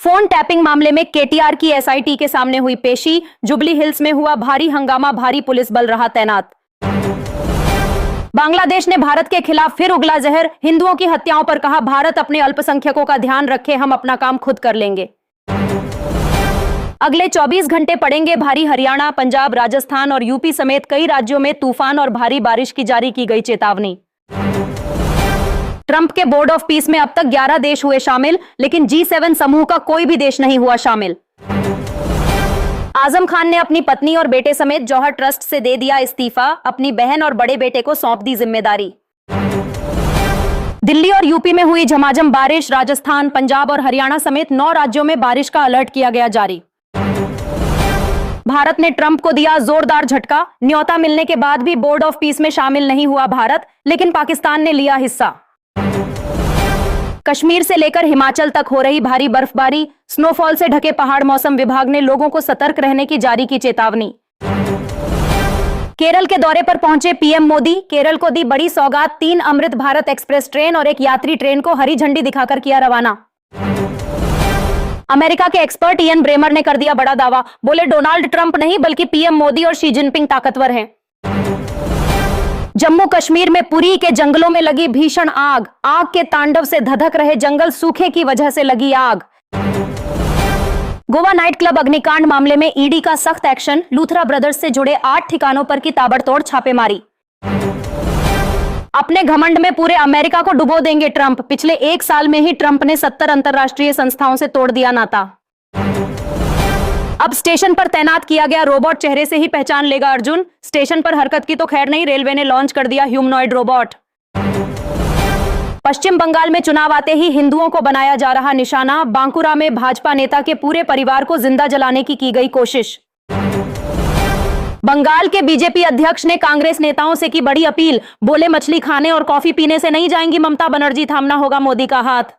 Phone tapping मामले में KTR की एसआईटी के सामने हुई पेशी। जुबली हिल्स में हुआ भारी हंगामा, भारी पुलिस बल रहा तैनात। बांग्लादेश ने भारत के खिलाफ फिर उगला जहर। हिंदुओं की हत्याओं पर कहा, भारत अपने अल्पसंख्यकों का ध्यान रखे, हम अपना काम खुद कर लेंगे। अगले 24 घंटे पड़ेंगे भारी। हरियाणा, पंजाब, राजस्थान और यूपी समेत कई राज्यों में तूफान और भारी बारिश की जारी की गई चेतावनी। ट्रंप के बोर्ड ऑफ पीस में अब तक 11 देश हुए शामिल, लेकिन G7 समूह का कोई भी देश नहीं हुआ शामिल। आजम खान ने अपनी पत्नी और बेटे समेत जौहर ट्रस्ट से दे दिया इस्तीफा। अपनी बहन और बड़े बेटे को सौंप दी जिम्मेदारी। दिल्ली और यूपी में हुई झमाझम बारिश। राजस्थान, पंजाब और हरियाणा समेत 9 राज्यों में बारिश का अलर्ट किया गया जारी। भारत ने ट्रंप को दिया जोरदार झटका। न्योता मिलने के बाद भी बोर्ड ऑफ पीस में शामिल नहीं हुआ भारत, लेकिन पाकिस्तान ने लिया हिस्सा। कश्मीर से लेकर हिमाचल तक हो रही भारी बर्फबारी। स्नोफॉल से ढके पहाड़। मौसम विभाग ने लोगों को सतर्क रहने की जारी की चेतावनी। केरल के दौरे पर पहुंचे पीएम मोदी। केरल को दी बड़ी सौगात। 3 अमृत भारत एक्सप्रेस ट्रेन और एक यात्री ट्रेन को हरी झंडी दिखाकर किया रवाना। अमेरिका के एक्सपर्ट इयन ब्रेमर ने कर दिया बड़ा दावा। बोले, डोनाल्ड ट्रंप नहीं बल्कि पीएम मोदी और शी जिनपिंग ताकतवर हैं। जम्मू कश्मीर में पुरी के जंगलों में लगी भीषण आग। आग के तांडव से धधक रहे जंगल, सूखे की वजह से लगी आग। गोवा नाइट क्लब अग्निकांड मामले में ईडी का सख्त एक्शन। लूथरा ब्रदर्स से जुड़े 8 ठिकानों पर की ताबड़तोड़ छापेमारी। अपने घमंड में पूरे अमेरिका को डुबो देंगे ट्रंप। पिछले 1 साल में ही ट्रंप ने 70 अंतरराष्ट्रीय संस्थाओं से तोड़ दिया नाता। अब स्टेशन पर तैनात किया गया रोबोट चेहरे से ही पहचान लेगा अर्जुन। स्टेशन पर हरकत की तो खैर नहीं, रेलवे ने लॉन्च कर दिया ह्यूमनॉइड रोबोट। पश्चिम बंगाल में चुनाव आते ही हिंदुओं को बनाया जा रहा निशाना। बांकुरा में भाजपा नेता के पूरे परिवार को जिंदा जलाने की गई कोशिश। बंगाल के बीजेपी अध्यक्ष ने कांग्रेस नेताओं से की बड़ी अपील। बोले, मछली खाने और कॉफी पीने से नहीं जाएंगी ममता बनर्जी, थामना होगा मोदी का हाथ।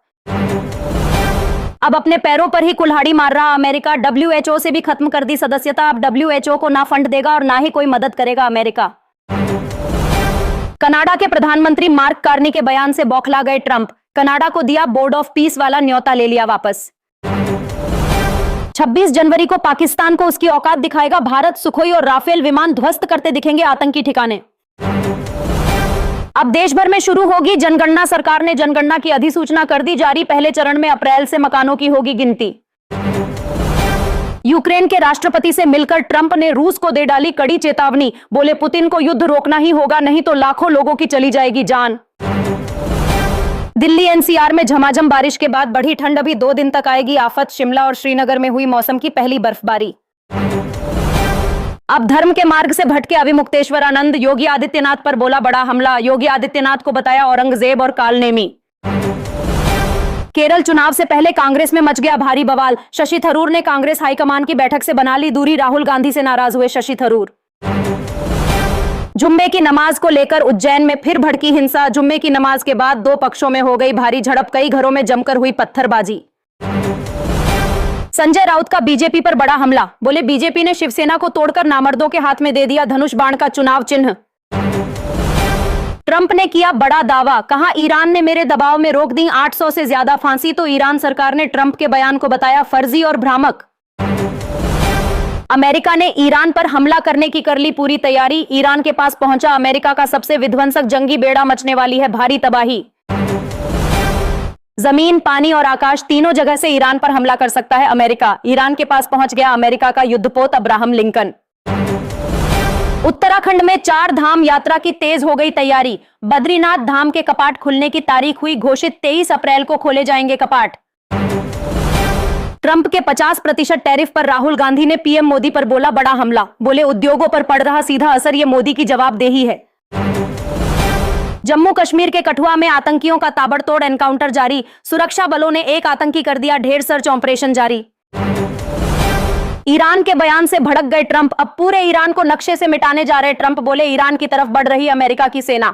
अब अपने पैरों पर ही कुल्हाड़ी मार रहा अमेरिका। WHO से भी खत्म कर दी सदस्यता। अब WHO को ना फंड देगा और ना ही कोई मदद करेगा अमेरिका। कनाडा के प्रधानमंत्री मार्क कार्नी के बयान से बौखला गए ट्रंप। कनाडा को दिया बोर्ड ऑफ पीस वाला न्योता, ले लिया वापस। 26 जनवरी को पाकिस्तान को उसकी औकात दिखाएगा भारत। सुखोई और राफेल विमान ध्वस्त करते दिखेंगे आतंकी ठिकाने। अब देश भर में शुरू होगी जनगणना। सरकार ने जनगणना की अधिसूचना कर दी जारी। पहले चरण में अप्रैल से मकानों की होगी गिनती। यूक्रेन के राष्ट्रपति से मिलकर ट्रंप ने रूस को दे डाली कड़ी चेतावनी। बोले, पुतिन को युद्ध रोकना ही होगा, नहीं तो लाखों लोगों की चली जाएगी जान। दिल्ली एनसीआर में झमाझम बारिश के बाद बढ़ी ठंड। अभी 2 दिन तक आएगी आफत। शिमला और श्रीनगर में हुई मौसम की पहली बर्फबारी। अब धर्म के मार्ग से भटके अविमुक्तेश्वर आनंद। योगी आदित्यनाथ पर बोला बड़ा हमला। योगी आदित्यनाथ को बताया औरंगजेब और कालनेमी। केरल चुनाव से पहले कांग्रेस में मच गया भारी बवाल। शशि थरूर ने कांग्रेस हाईकमान की बैठक से बना ली दूरी। राहुल गांधी से नाराज हुए शशि थरूर। जुम्मे की नमाज को लेकर उज्जैन में फिर भड़की हिंसा। जुम्मे की नमाज के बाद 2 पक्षों में हो गई भारी झड़प। कई घरों में जमकर हुई पत्थरबाजी। संजय राउत का बीजेपी पर बड़ा हमला। बोले, बीजेपी ने शिवसेना को तोड़कर नामर्दों के हाथ में दे दिया धनुष बाण का चुनाव चिन्ह। ट्रंप ने किया बड़ा दावा। कहा, ईरान ने मेरे दबाव में रोक दी 800 से ज्यादा फांसी। तो ईरान सरकार ने ट्रंप के बयान को बताया फर्जी और भ्रामक। अमेरिका ने ईरान पर हमला करने की कर ली पूरी तैयारी। ईरान के पास पहुंचा अमेरिका का सबसे विध्वंसक जंगी बेड़ा। मचने वाली है भारी तबाही। जमीन, पानी और आकाश तीनों जगह से ईरान पर हमला कर सकता है अमेरिका। ईरान के पास पहुंच गया अमेरिका का युद्धपोत अब्राहम लिंकन। उत्तराखंड में 4 धाम यात्रा की तेज हो गई तैयारी। बद्रीनाथ धाम के कपाट खुलने की तारीख हुई घोषित। 23 अप्रैल को खोले जाएंगे कपाट। ट्रंप के 50% टैरिफ पर राहुल गांधी ने पीएम मोदी पर बोला बड़ा हमला। बोले, उद्योगों पर पड़ रहा सीधा असर ये मोदी की जवाबदेही है। जम्मू कश्मीर के कठुआ में आतंकियों का ताबड़तोड़ एनकाउंटर जारी। सुरक्षा बलों ने एक आतंकी कर दिया ढेर। सर्च ऑपरेशन जारी। ईरान के बयान से भड़क गए ट्रंप। अब पूरे ईरान को नक्शे से मिटाने जा रहे ट्रंप। बोले, ईरान की तरफ बढ़ रही अमेरिका की सेना।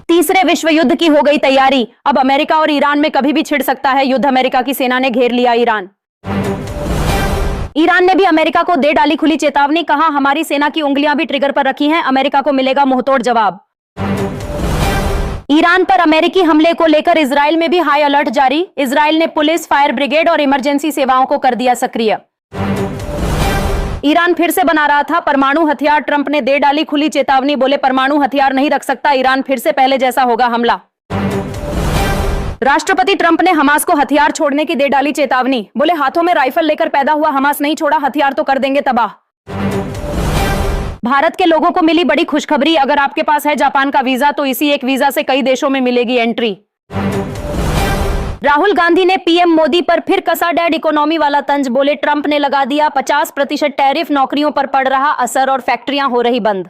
तीसरे विश्व युद्ध की हो गई तैयारी। अब अमेरिका और ईरान में कभी भी छिड़ सकता है युद्ध। अमेरिका की सेना ने घेर लिया ईरान। ईरान ने भी अमेरिका को दे डाली खुली चेतावनी। कहा, हमारी सेना की उंगलियां भी ट्रिगर पर रखी हैं, अमेरिका को मिलेगा मुंहतोड़ जवाब। ईरान पर अमेरिकी हमले को लेकर इजराइल में भी हाई अलर्ट जारी। इजराइल ने पुलिस, फायर ब्रिगेड और इमरजेंसी सेवाओं को कर दिया सक्रिय। ईरान फिर से बना रहा था परमाणु हथियार, ट्रंप ने दे डाली खुली चेतावनी, बोले परमाणु हथियार नहीं रख सकता ईरान, फिर से पहले जैसा होगा हमला। राष्ट्रपति ट्रंप ने हमास को हथियार छोड़ने की दे डाली चेतावनी, बोले हाथों में राइफल लेकर पैदा हुआ हमास नहीं छोड़ा, हथियार तो कर देंगे तबाह। भारत के लोगों को मिली बड़ी खुशखबरी, अगर आपके पास है जापान का वीजा तो इसी एक वीजा से कई देशों में मिलेगी एंट्री। राहुल गांधी ने पीएम मोदी पर फिर कसा डेड इकोनॉमी वाला तंज, बोले ट्रंप ने लगा दिया 50% टैरिफ, नौकरियों पर पड़ रहा असर और फैक्ट्रियां हो रही बंद।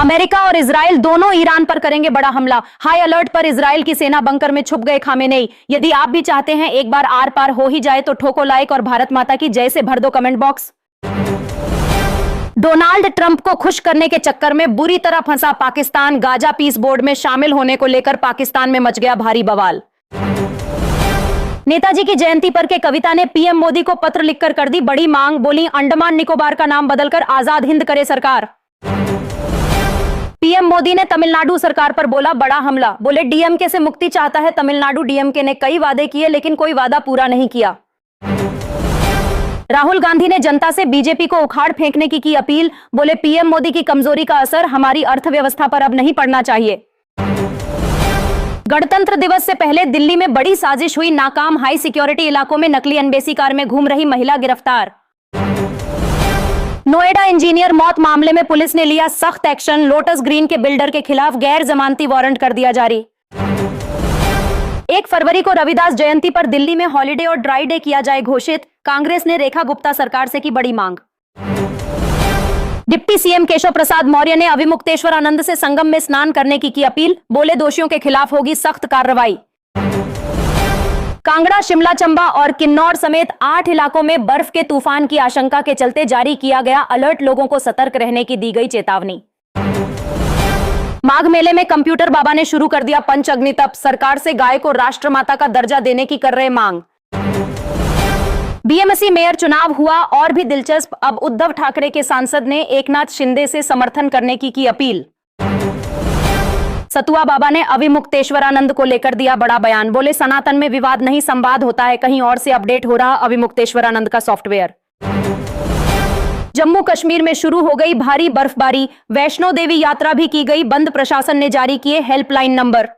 अमेरिका और इजराइल दोनों ईरान पर करेंगे बड़ा हमला, हाई अलर्ट पर इजराइल की सेना, बंकर में छुप गए खामेनेई। यदि आप भी चाहते हैं एक बार आर पार हो ही जाए तो ठोको लाइक और भारत माता की जय से भर दो कमेंट बॉक्स। डोनाल्ड ट्रंप को खुश करने के चक्कर में बुरी तरह फंसा पाकिस्तान, गाजा पीस बोर्ड में शामिल होने को लेकर पाकिस्तान में मच गया भारी बवाल। नेताजी की जयंती पर के कविता ने पीएम मोदी को पत्र लिखकर कर दी बड़ी मांग, बोली अंडमान निकोबार का नाम बदलकर आजाद हिंद करे सरकार। पीएम मोदी ने तमिलनाडु सरकार पर बोला बड़ा हमला, बोले डीएमके से मुक्ति चाहता है तमिलनाडु, डीएमके ने कई वादे किए लेकिन कोई वादा पूरा नहीं किया। राहुल गांधी ने जनता से बीजेपी को उखाड़ फेंकने की अपील, बोले पीएम मोदी की कमजोरी का असर हमारी अर्थव्यवस्था पर अब नहीं पड़ना चाहिए। गणतंत्र दिवस से पहले दिल्ली में बड़ी साजिश हुई नाकाम, हाई सिक्योरिटी इलाकों में नकली एनबीसी कार में घूम रही महिला गिरफ्तार। नोएडा इंजीनियर मौत मामले में पुलिस ने लिया सख्त एक्शन, लोटस ग्रीन के बिल्डर के खिलाफ गैर जमानती वारंट कर दिया जारी। 1 फरवरी को रविदास जयंती पर दिल्ली में हॉलिडे और ड्राई डे किया जाए घोषित, कांग्रेस ने रेखा गुप्ता सरकार से की बड़ी मांग। डिप्टी सीएम केशव प्रसाद मौर्य ने अविमुक्तेश्वर आनंद से संगम में स्नान करने की अपील, बोले दोषियों के खिलाफ होगी सख्त कार्रवाई। कांगड़ा, शिमला, चंबा और किन्नौर समेत 8 इलाकों में बर्फ के तूफान की आशंका के चलते जारी किया गया अलर्ट, लोगों को सतर्क रहने की दी गई चेतावनी। माघ मेले में कंप्यूटर बाबा ने शुरू कर दिया पंच अग्नि तप, सरकार से गाय को राष्ट्रमाता का दर्जा देने की कर रहे मांग। बीएमसी मेयर चुनाव हुआ और भी दिलचस्प, अब उद्धव ठाकरे के सांसद ने एकनाथ शिंदे से समर्थन करने की अपील। सतुआ बाबा ने अविमुक्तेश्वरानंद को लेकर दिया बड़ा बयान, बोले सनातन में विवाद नहीं संवाद होता है, कहीं और से अपडेट हो रहा अविमुक्तेश्वरानंद का सॉफ्टवेयर। जम्मू कश्मीर में शुरू हो गई भारी बर्फबारी, वैष्णो देवी यात्रा भी की गई बंद, प्रशासन ने जारी किए हेल्पलाइन नंबर।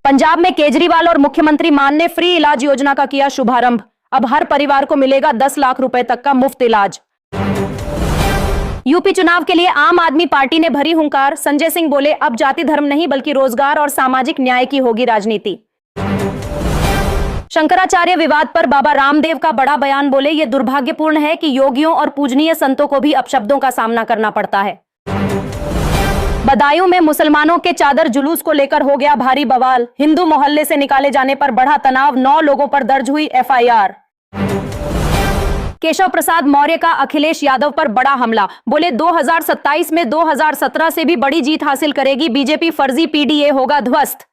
पंजाब में केजरीवाल और मुख्यमंत्री मान ने फ्री इलाज योजना का किया शुभारंभ, अब हर परिवार को मिलेगा 10 लाख रुपए तक का मुफ्त इलाज। यूपी चुनाव के लिए आम आदमी पार्टी ने भरी हुंकार, संजय सिंह बोले अब जाति धर्म नहीं बल्कि रोजगार और सामाजिक न्याय की होगी राजनीति। शंकराचार्य विवाद पर बाबा रामदेव का बड़ा बयान, बोले ये दुर्भाग्यपूर्ण है कि योगियों और पूजनीय संतों को भी अपशब्दों का सामना करना पड़ता है। बदायूं में मुसलमानों के चादर जुलूस को लेकर हो गया भारी बवाल, हिंदू मोहल्ले से निकाले जाने पर बढ़ा तनाव, 9 लोगों पर दर्ज हुई एफआईआर। केशव प्रसाद मौर्य का अखिलेश यादव पर बड़ा हमला, बोले 2027 में 2017 से भी बड़ी जीत हासिल करेगी बीजेपी, फर्जी पीडीए होगा ध्वस्त।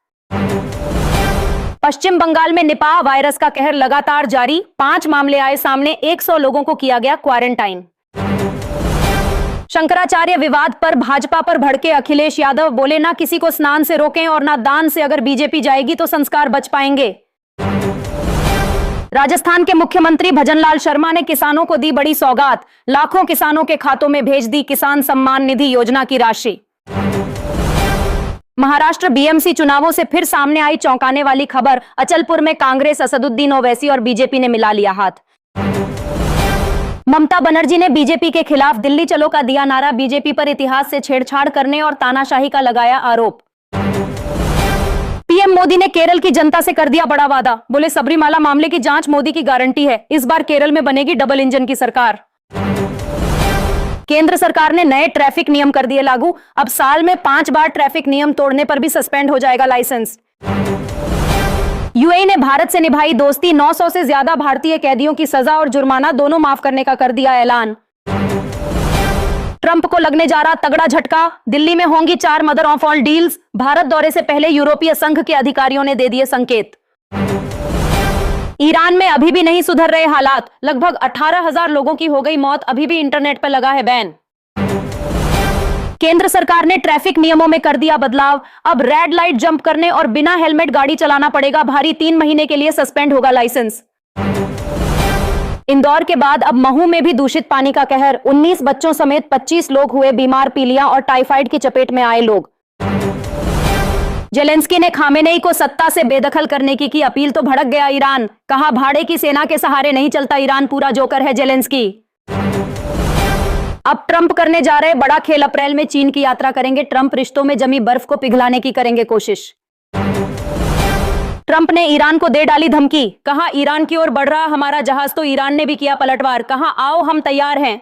पश्चिम बंगाल में निपाह वायरस का कहर लगातार जारी, 5 मामले आए सामने, 100 लोगों को किया गया क्वारंटाइन। शंकराचार्य विवाद पर भाजपा पर भड़के अखिलेश यादव, बोले ना किसी को स्नान से रोकें और ना दान से, अगर बीजेपी जाएगी तो संस्कार बच पाएंगे। राजस्थान के मुख्यमंत्री भजनलाल शर्मा ने किसानों को दी बड़ी सौगात, लाखों किसानों के खातों में भेज दी किसान सम्मान निधि योजना की राशि। महाराष्ट्र बीएमसी चुनावों से फिर सामने आई चौंकाने वाली खबर, अचलपुर में कांग्रेस, असदुद्दीन ओवैसी और बीजेपी ने मिला लिया हाथ। ममता बनर्जी ने बीजेपी के खिलाफ दिल्ली चलो का दिया नारा, बीजेपी पर इतिहास से छेड़छाड़ करने और तानाशाही का लगाया आरोप। पीएम मोदी ने केरल की जनता से कर दिया बड़ा वादा, बोले सबरीमाला मामले की जांच मोदी की गारंटी है, इस बार केरल में बनेगी डबल इंजन की सरकार। केंद्र सरकार ने नए ट्रैफिक नियम कर दिए लागू, अब साल में 5 बार ट्रैफिक नियम तोड़ने पर भी सस्पेंड हो जाएगा लाइसेंस। यूएई ने भारत से निभाई दोस्ती, 900 से ज्यादा भारतीय कैदियों की सजा और जुर्माना दोनों माफ करने का कर दिया ऐलान। ट्रंप को लगने जा रहा तगड़ा झटका, दिल्ली में होंगी 4 mother of all deals, Bharat दौरे से पहले यूरोपीय संघ के अधिकारियों ने दे दिए संकेत। ईरान में अभी भी नहीं सुधर रहे हालात, लगभग 18,000 लोगों की हो गई मौत, अभी भी इंटरनेट पर लगा है बैन। केंद्र सरकार ने ट्रैफिक नियमों में कर दिया बदलाव। अब रेड लाइट जंप करने और बिना हेलमेट गाड़ी चलाना पड़ेगा भारी, 3 महीने के लिए सस्पेंड होगा लाइसेंस। इंदौर के बाद अब महू में भी दूषित पानी का कहर, 19 बच्चों समेत 25 लोग हुए बीमार, पीलिया और टाइफाइड की चपेट में आए लोग। जेलेंस्की ने खामेनेई को सत्ता से बेदखल करने की अपील तो भड़क गया ईरान, कहा भाड़े की सेना के सहारे नहीं चलता ईरान, पूरा जोकर है जेलेंस्की। अब ट्रंप करने जा रहे बड़ा खेल, अप्रैल में चीन की यात्रा करेंगे ट्रंप, रिश्तों में जमी बर्फ को पिघलाने की करेंगे कोशिश। ट्रंप ने ईरान को दे डाली धमकी, कहा ईरान की ओर बढ़ रहा हमारा जहाज तो ईरान ने भी किया पलटवार, कहा आओ हम तैयार हैं।